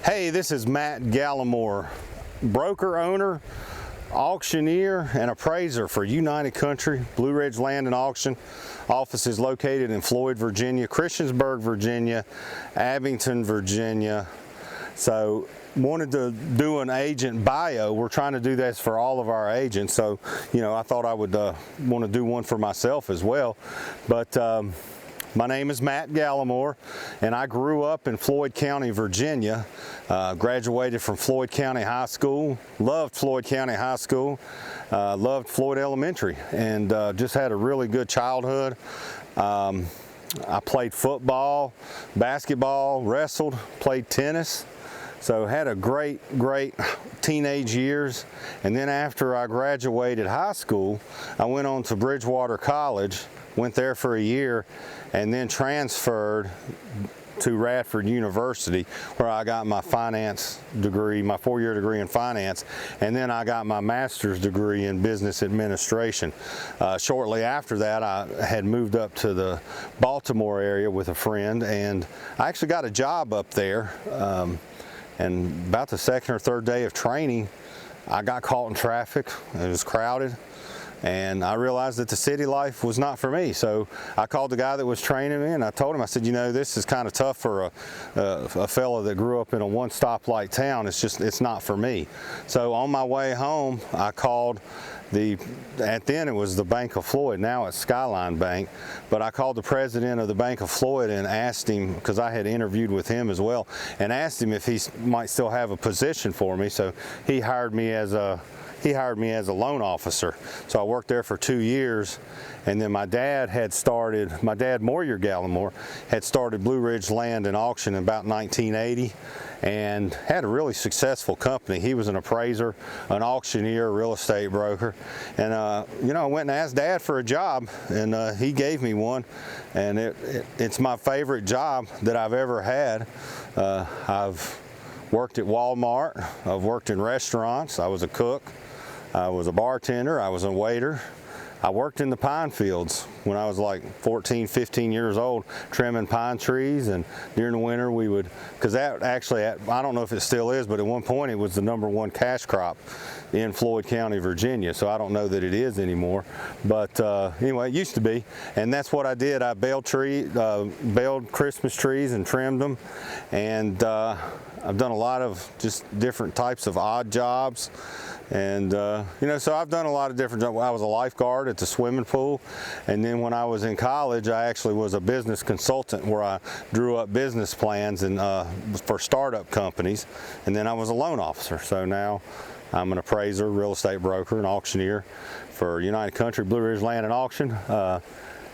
Hey, this is Matt Gallimore, broker, owner, auctioneer, and appraiser for United Country, Blue Ridge Land and Auction. Office is located in Floyd, Virginia, Christiansburg, Virginia, Abington, Virginia. So wanted to do an agent bio. We're trying to do this for all of our agents. So, you know, I thought I would want to do one for myself as well. But my name is Matt Gallimore, and I grew up in Floyd County, Virginia. Graduated from Floyd County High School, loved Floyd County High School, loved Floyd Elementary, and just had a really good childhood. I played football, basketball, wrestled, played tennis. So had a great teenage years. And then after I graduated high school, I went on to Bridgewater College, went there for a year, and then transferred to Radford University, where I got my finance degree, my 4-year degree in finance, and then I got my master's degree in business administration. Shortly after that, I had moved up to the Baltimore area with a friend, and I actually got a job up there. And about the second or third day of training, I got caught in traffic. It was crowded, and I realized that the city life was not for me. So I called the guy that was training me, and I told him, I said, you know, this is kind of tough for a fella that grew up in a one stoplight town. It's not for me. So on my way home, I called at then it was the Bank of Floyd, now it's Skyline Bank, but I called the president of the Bank of Floyd and asked him, because I had interviewed with him as well, and asked him if he might still have a position for me. So he hired me as a loan officer. So I worked there for 2 years, and then my dad, Moyer Gallimore, had started Blue Ridge Land and Auction in about 1980, and had a really successful company. He was an appraiser, an auctioneer, a real estate broker, and you know, I went and asked Dad for a job, and he gave me one, and it's my favorite job that I've ever had. I've worked at Walmart, I've worked in restaurants, I was a cook, I was a bartender, I was a waiter. I worked in the pine fields when I was like 14, 15 years old, trimming pine trees, and during the winter we would, because that actually, I don't know if it still is, but at one point it was the #1 cash crop in Floyd County, Virginia, so I don't know that it is anymore, but anyway, it used to be, and that's what I did. I baled Christmas trees and trimmed them, and I've done a lot of just different types of odd jobs. And you know, so I've done a lot of different jobs. I was a lifeguard at the swimming pool, and then when I was in college, I actually was a business consultant where I drew up business plans and for startup companies, and then I was a loan officer. So now I'm an appraiser, real estate broker, and auctioneer for United Country, Blue Ridge Land and Auction.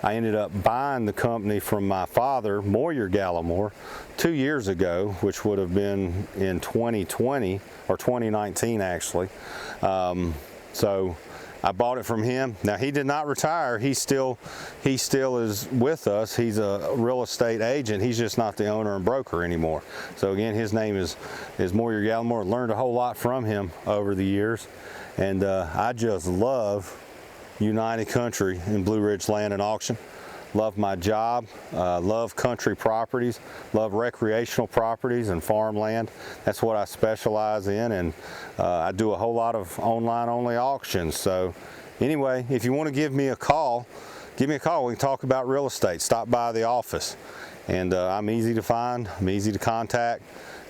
I ended up buying the company from my father, Moyer Gallimore, 2 years ago, which would have been in 2020 or 2019 actually. So I bought it from him. Now he did not retire. He still is with us. He's a real estate agent. He's just not the owner and broker anymore. So again, his name is Moyer Gallimore. Learned a whole lot from him over the years, and I just love United Country and Blue Ridge Land and Auction. Love my job, love country properties, love recreational properties and farmland. That's what I specialize in, and I do a whole lot of online only auctions. So anyway, if you want to give me a call, we can talk about real estate. Stop by the office, and I'm easy to find, I'm easy to contact.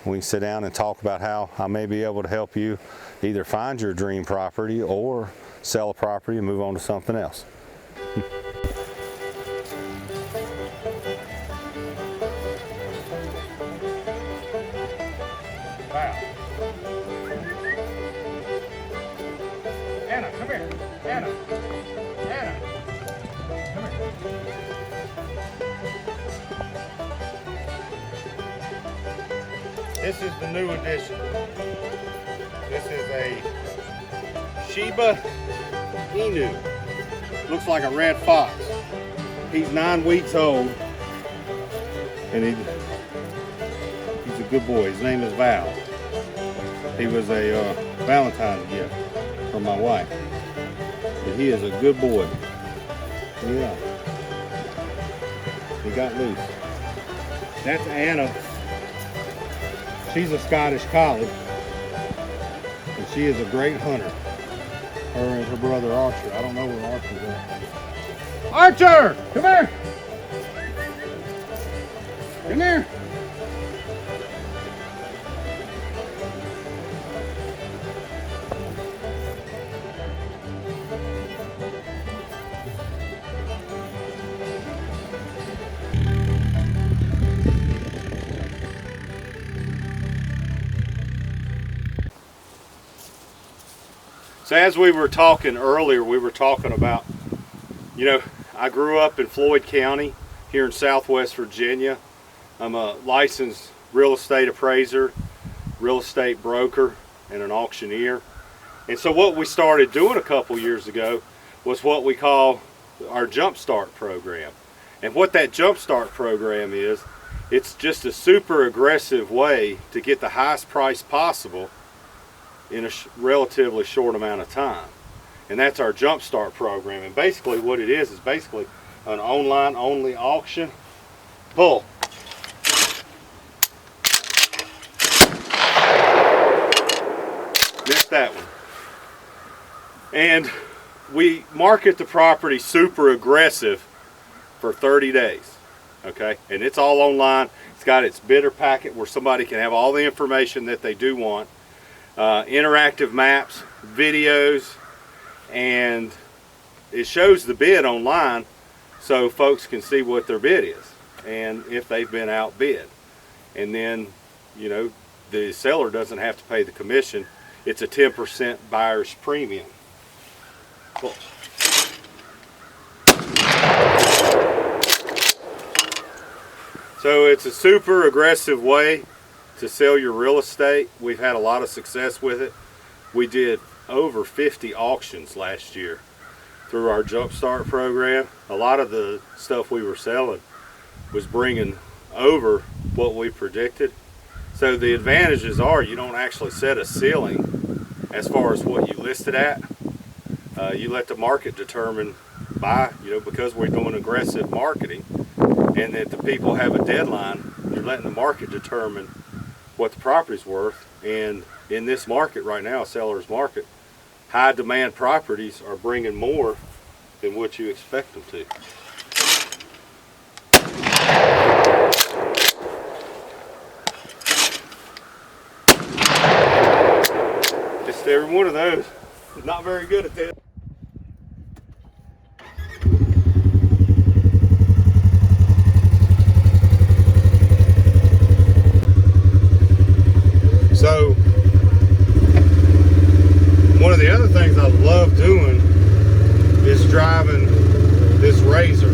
We can sit down and talk about how I may be able to help you either find your dream property or sell a property and move on to something else. Wow. Anna, come here. Anna. Anna. Come here. This is the new edition. This is a Shiba Inu. Looks like a red fox. He's 9 weeks old, and he's a good boy. His name is Val. He was a Valentine's gift from my wife. But he is a good boy. Yeah. He got loose. That's Anna. She's a Scottish collie, and she is a great hunter. Her and her brother Archer. I don't know where Archer's at. Archer, come here. Come here. So as we were talking earlier, we were talking about, you know, I grew up in Floyd County here in Southwest Virginia. I'm a licensed real estate appraiser, real estate broker, and an auctioneer. And so what we started doing a couple years ago was what we call our Jumpstart program. And what that Jumpstart program is, it's just a super aggressive way to get the highest price possible in a relatively short amount of time. And that's our Jumpstart program. And basically what it is basically an online only auction. Pull. Missed that one. And we market the property super aggressive for 30 days. Okay, and it's all online. It's got its bidder packet where somebody can have all the information that they do want. Interactive maps, videos, and it shows the bid online so folks can see what their bid is and if they've been outbid. And then, you know, the seller doesn't have to pay the commission. It's a 10% buyer's premium. Cool. So it's a super aggressive way to sell your real estate. We've had a lot of success with it. We did over 50 auctions last year through our Jumpstart program. A lot of the stuff we were selling was bringing over what we predicted. So the advantages are you don't actually set a ceiling as far as what you listed at. You let the market determine because we're doing aggressive marketing and that the people have a deadline, you're letting the market determine what the property's worth. And in this market right now, seller's market, high demand properties are bringing more than what you expect them to. Just every one of those is not very good at this. So, one of the other things I love doing is driving this Razor.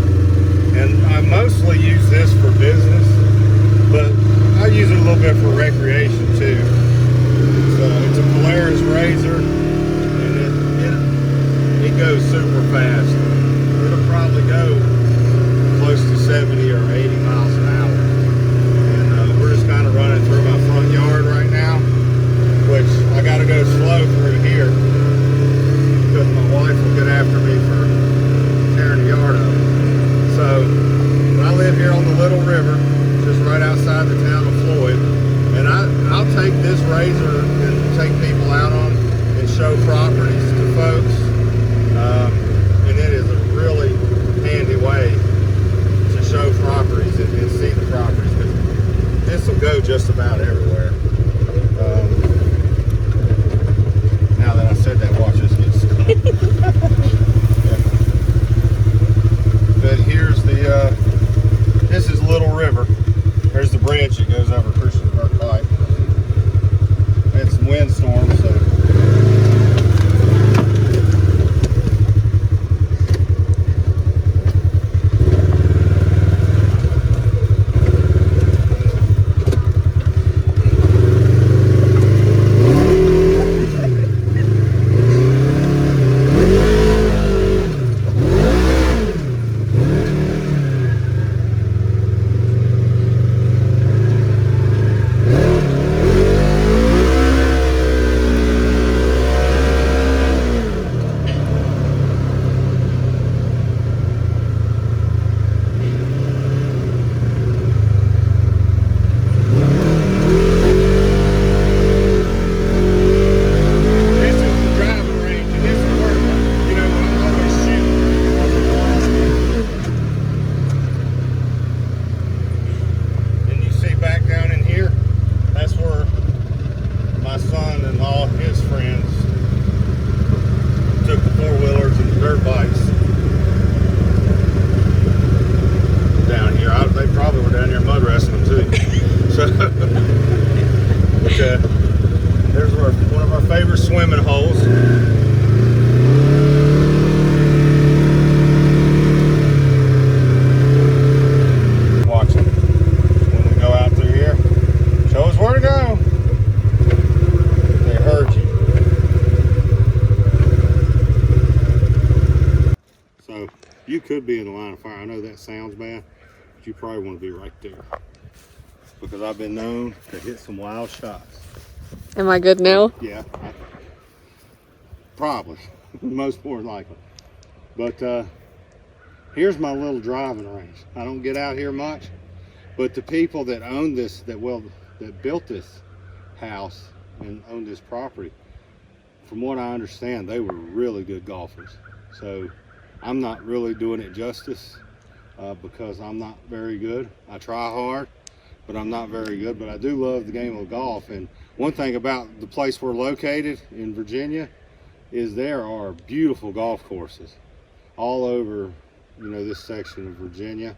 And I mostly use this for business, but I use it a little bit for recreation too. It's a Polaris Razor, and it goes super fast. It'll probably go close to 70 or 80 miles an hour. And we're just kind of running through my front yard right now, which I got to go slow through here because my wife will get after me for tearing the yard up. So I live here on the Little River, just right outside the town of Floyd, and I'll take this Razor and take people out on and show properties to folks, and it is a really handy way to show properties and see the properties, because this will go just about everywhere. Now that I said that, watch this get stuck. But here's this is Little River. There's the bridge that goes over Christiansburg Pike. We had some windstorms, so. son and all his friends took the four-wheelers and the dirt bikes down here. They probably were down here mud wrestling too. So, but, there's one of our favorite swimming holes. Watch it. When we go out through here, show us where to go. They heard you. So you could be in the line of fire. I know that sounds bad, but you probably want to be right there, because I've been known to hit some wild shots. Am I good now? Yeah, probably, most more likely. But here's my little driving range. I don't get out here much, but the people that own this, that built this house and owned this property, from what I understand, they were really good golfers. So I'm not really doing it justice because I'm not very good. I try hard, but I'm not very good. But I do love the game of golf. And one thing about the place we're located in Virginia is there are beautiful golf courses all over, you know, this section of Virginia.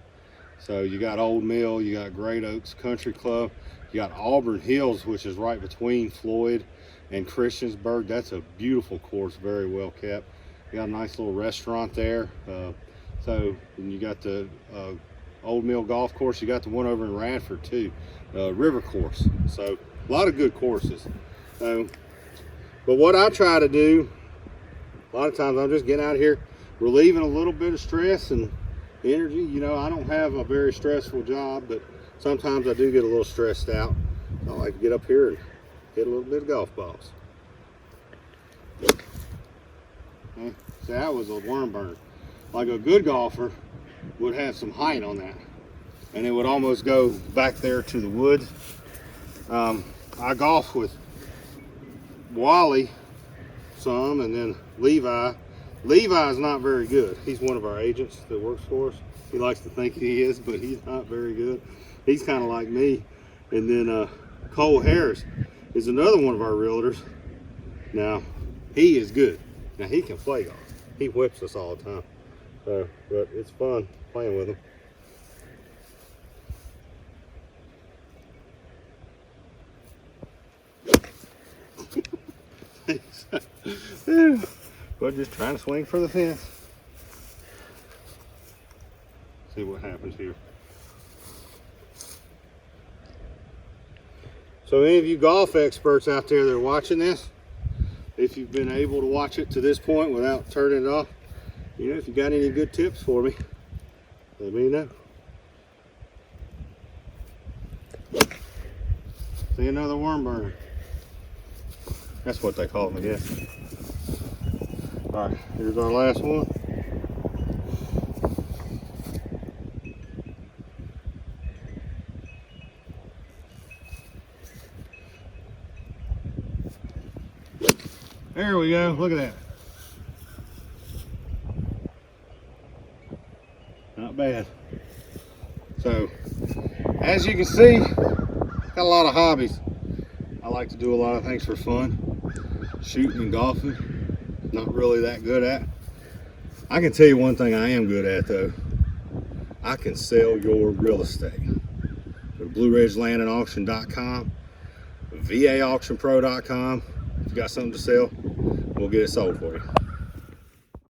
So you got Old Mill, you got Great Oaks Country Club, you got Auburn Hills, which is right between Floyd and Christiansburg. That's a beautiful course, very well kept. You got a nice little restaurant there. So and you got the Old Mill Golf Course. You got the one over in Radford too, River Course. So a lot of good courses. But what I try to do, a lot of times I'm just getting out here, relieving a little bit of stress and energy. You know, I don't have a very stressful job, but sometimes I do get a little stressed out. I like to get up here and hit a little bit of golf balls. Okay. See, that was a worm burner. Like a good golfer would have some height on that, and it would almost go back there to the woods. I golf with Wally some, and then Levi. Levi's not very good. He's one of our agents that works for us. He likes to think he is, but he's not very good. He's kind of like me. And then Cole Harris is another one of our realtors. Now, he is good. Now, he can play golf. He whips us all the time. So, but it's fun playing with him. But just trying to swing for the fence. See what happens here. So any of you golf experts out there that are watching this, if you've been able to watch it to this point without turning it off, you know, if you got any good tips for me, let me know. See another worm burner. That's what they call them, I guess. All right, here's our last one. There we go, look at that. Not bad. So, as you can see, got a lot of hobbies. I like to do a lot of things for fun. Shooting and golfing, not really that good at. I can tell you one thing I am good at though. I can sell your real estate. Go to BlueRidgeLandandAuction.com, VAAuctionPro.com. If you got something to sell, we'll get it sold for you.